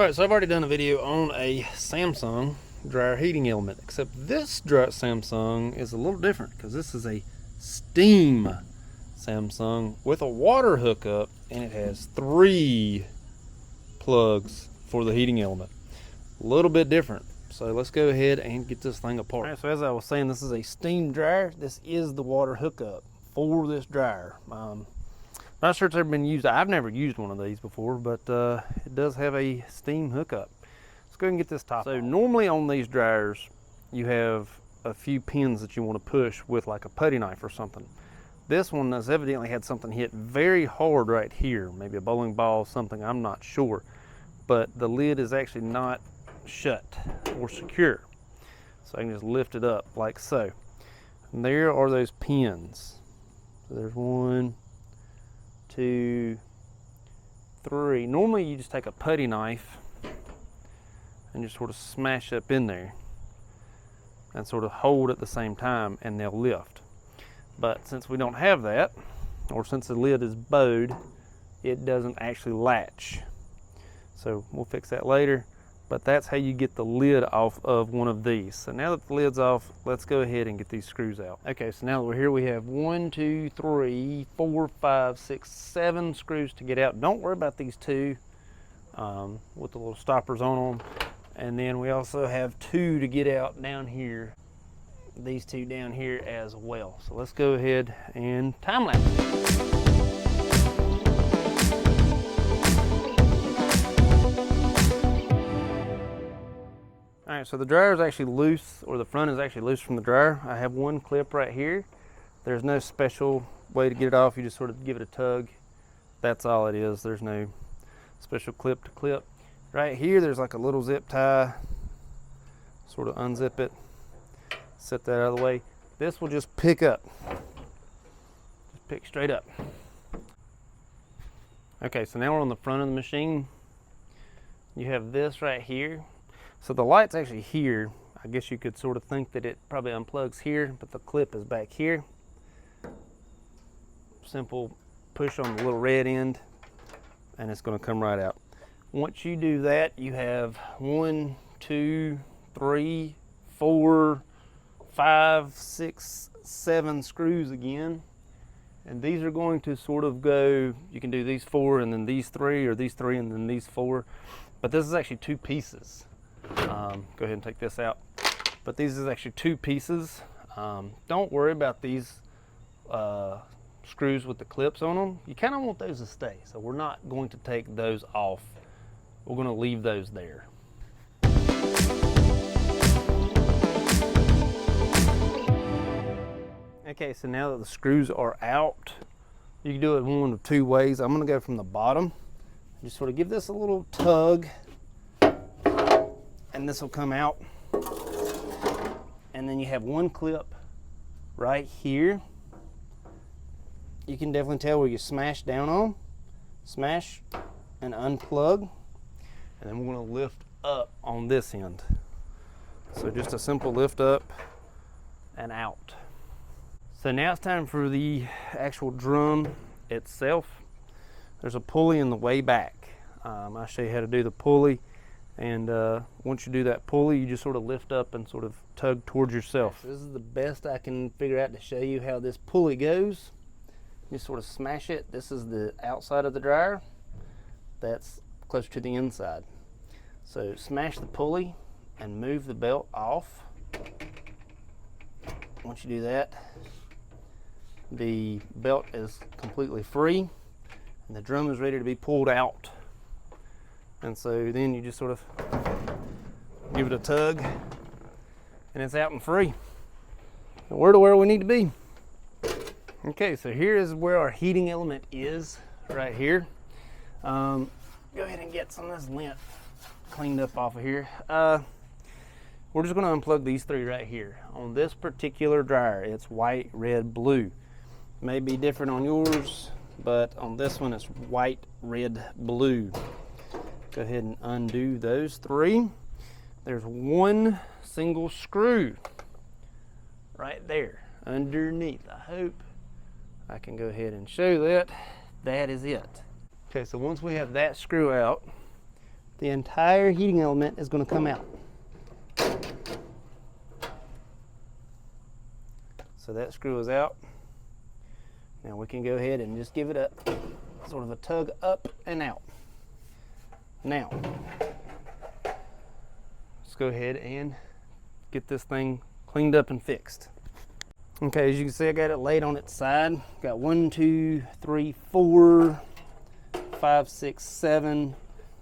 Alright, so I've already done a video on a Samsung dryer heating element, except this Samsung is a little different because this is a steam Samsung with a water hookup, and it has 3 plugs for the heating element. A little bit different. So let's go ahead and get this thing apart. Alright, so as I was saying, this is a steam dryer. This is the water hookup for this dryer. Not sure it's ever been used. I've never used one of these before, but it does have a steam hookup. Let's go ahead and get this top. So normally on these dryers, you have a few pins that you want to push with like a putty knife or something. This one has evidently had something hit very hard right here, maybe a bowling ball, something, I'm not sure. But the lid is actually not shut or secure. So I can just lift it up like so. And there are those pins. So there's 1, 2, 3. Normally you just take a putty knife and just sort of smash up in there and sort of hold at the same time, and they'll lift. But since we don't have that, or since the lid is bowed, it doesn't actually latch. So we'll fix that later. But that's how you get the lid off of one of these. So now that the lid's off, let's go ahead and get these screws out. Okay, so now that we're here, we have 1, 2, 3, 4, 5, 6, 7 screws to get out. Don't worry about these 2 with the little stoppers on them. And then we also have 2 to get out down here. These 2 down here as well. So let's go ahead and time lapse. Alright, so the dryer is actually loose, or the front is actually loose from the dryer. I have one clip right here. There's no special way to get it off. You just sort of give it a tug. That's all it is. There's no special clip to clip. Right here, there's like a little zip tie. Sort of unzip it. Set that out of the way. This will just pick up. Just pick straight up. Okay, so now we're on the front of the machine. You have this right here. So the light's actually here. I guess you could sort of think that it probably unplugs here, but the clip is back here. Simple push on the little red end, and it's going to come right out. Once you do that, you have 1, 2, 3, 4, 5, 6, 7 screws again. And these are going to sort of go, you can do these 4 and then these 3, or these 3 and then these 4. But this is actually 2 pieces. Go ahead and take this out. But these is actually 2 pieces. Don't worry about these screws with the clips on them. You kind of want those to stay, so we're not going to take those off. We're going to leave those there. Okay, so now that the screws are out, you can do it one of 2 ways. I'm going to go from the bottom. Just sort of give this a little tug, and this will come out. And then you have one clip right here. You can definitely tell where you smash down on. Smash and unplug. And then we're going to lift up on this end. So just a simple lift up and out. So now it's time for the actual drum itself. There's a pulley in the way back. I'll show you how to do the pulley. And once you do that pulley, you just sort of lift up and sort of tug towards yourself. So this is the best I can figure out to show you how this pulley goes. You sort of smash it. This is the outside of the dryer. That's closer to the inside. So smash the pulley and move the belt off. Once you do that, the belt is completely free and the drum is ready to be pulled out. And so then you just sort of give it a tug and it's out and free. And we're to where we need to be. Okay, so here is where our heating element is, right here. Go ahead and get some of this lint cleaned up off of here. We're just going to unplug these 3 right here. On this particular dryer, it's white, red, blue. May be different on yours, but on this one it's white, red, blue. Go ahead and undo those 3. There's 1 single screw right there underneath. I hope I can go ahead and show that. That is it. Okay, so once we have that screw out, the entire heating element is going to come out. So that screw is out. Now we can go ahead and just give it a sort of a tug up and out. Now, let's go ahead and get this thing cleaned up and fixed. Okay, as you can see, I got it laid on its side. Got 1, 2, 3, 4, 5, 6, 7,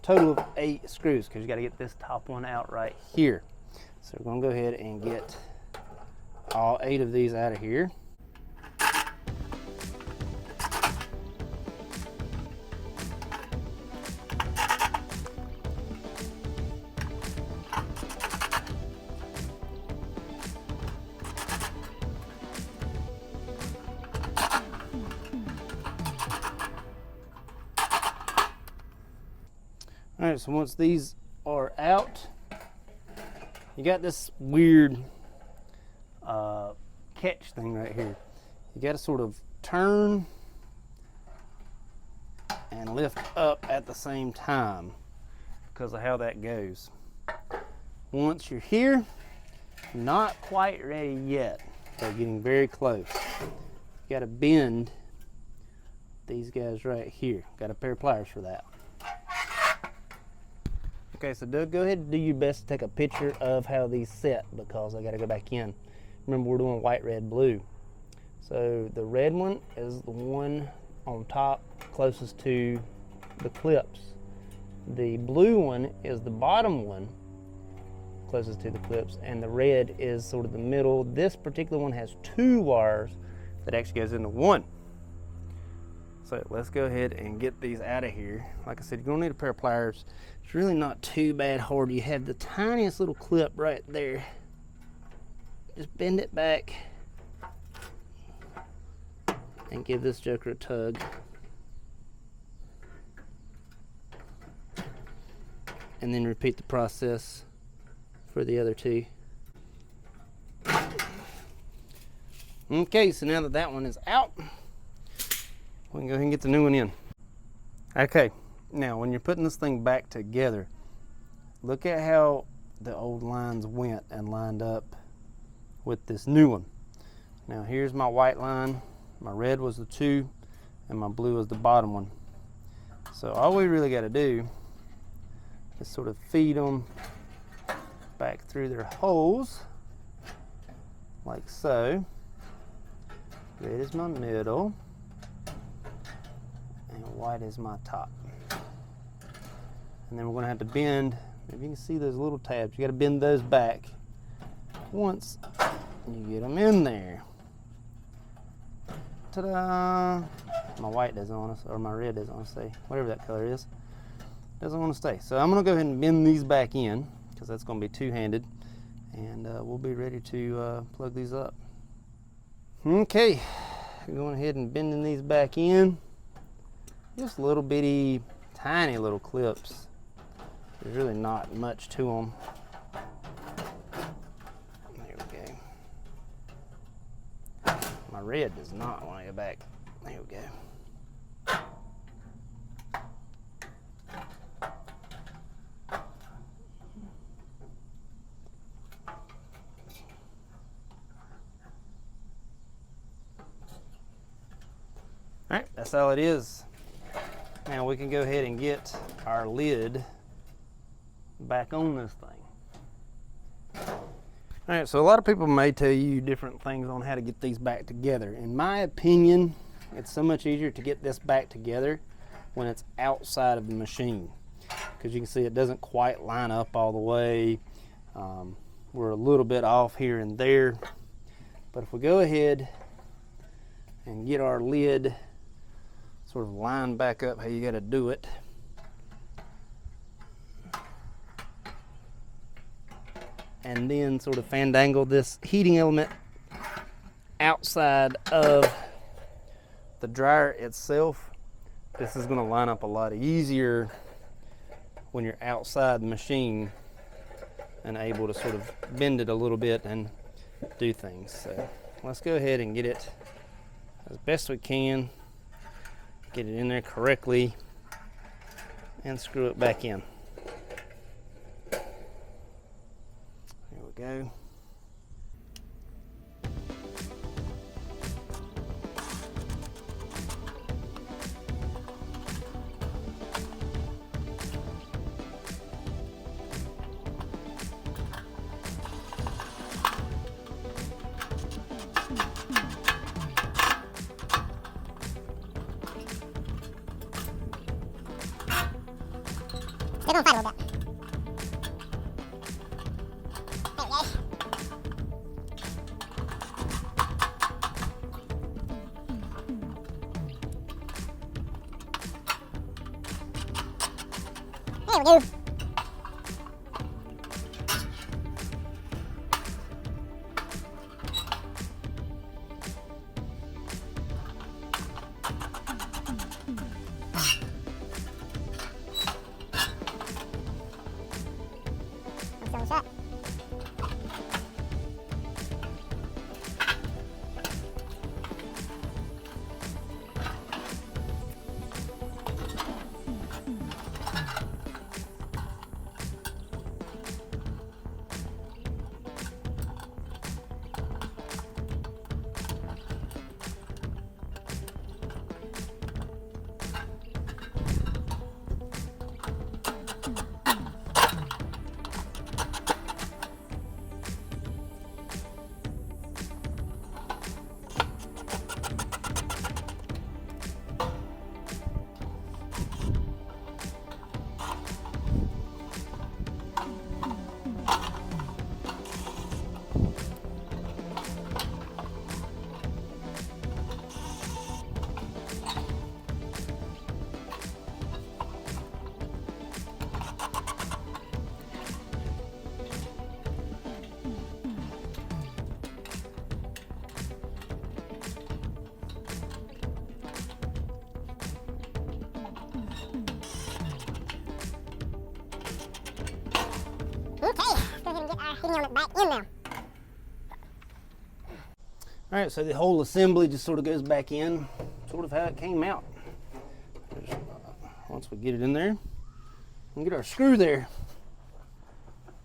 total of 8 screws, because you got to get this top one out right here. So we're going to go ahead and get all 8 of these out of here. All right, so once these are out, you got this weird catch thing right here. You got to sort of turn and lift up at the same time because of how that goes. Once you're here, not quite ready yet, but getting very close. You got to bend these guys right here. Got a pair of pliers for that. Okay, so Doug, go ahead and do your best to take a picture of how these set, because I got to go back in. Remember, we're doing white, red, blue. So the red one is the one on top closest to the clips. The blue one is the bottom one closest to the clips, and the red is sort of the middle. This particular one has 2 wires that actually goes into one. So let's go ahead and get these out of here. Like I said, you're gonna need a pair of pliers. It's really not too bad hard. You have the tiniest little clip right there. Just bend it back and give this joker a tug. And then repeat the process for the other 2. Okay, so now that that one is out, we can go ahead and get the new one in. Okay, now when you're putting this thing back together, look at how the old lines went and lined up with this new one. Now here's my white line, my red was the 2, and my blue was the bottom one. So all we really got to do is sort of feed them back through their holes, like so. Red is my middle, and white is my top. And then we're going to have to bend, if you can see those little tabs, you got to bend those back once you get them in there. Ta-da! My white doesn't want to, or my red doesn't want to stay, whatever that color is, doesn't want to stay. So I'm going to go ahead and bend these back in, because that's going to be two-handed, and we'll be ready to plug these up. Okay, going ahead and bending these back in. Just little bitty, tiny little clips. There's really not much to them. There we go. My red does not want to go back. There we go. All right, that's all it is. Now we can go ahead and get our lid back on this thing. All right, so a lot of people may tell you different things on how to get these back together. In my opinion, it's so much easier to get this back together when it's outside of the machine, because you can see it doesn't quite line up all the way. We're a little bit off here and there, but if we go ahead and get our lid sort of lined back up how you got to do it, and then sort of fandangle this heating element outside of the dryer itself, this is going to line up a lot easier when you're outside the machine and able to sort of bend it a little bit and do things. So let's go ahead and get it as best we can, get it in there correctly, and screw it back in. go. They're gonna fight a little bit. There we go. I'm still shut. Okay, let's go ahead and get our heating element back in now. All right, so the whole assembly just sort of goes back in, sort of how it came out. Once we get it in there, we get our screw there,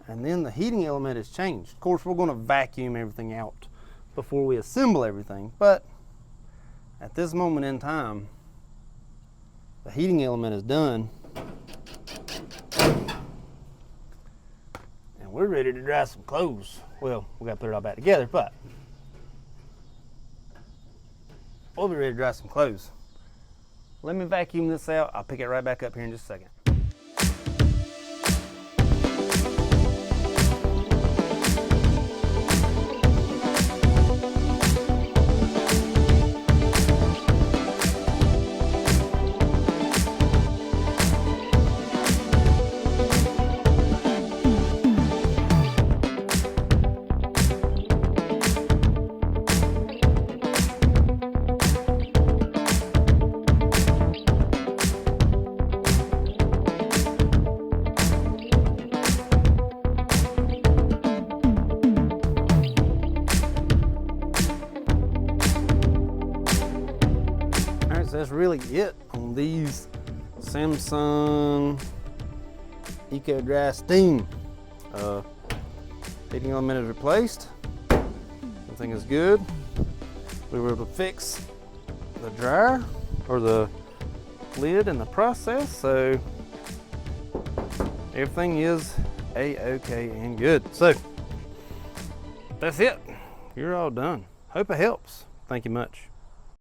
and then the heating element is changed. Of course, we're going to vacuum everything out before we assemble everything, but at this moment in time, the heating element is done, and we're ready to dry some clothes. Well, we got to put it all back together, but we'll be ready to dry some clothes. Let me vacuum this out. I'll pick it right back up here in just a second. So that's really it on these Samsung Ecodry Steam. Heating element is replaced. Everything is good. We were able to fix the dryer or the lid in the process, so everything is a-okay and good. So that's it. You're all done. Hope it helps. Thank you much.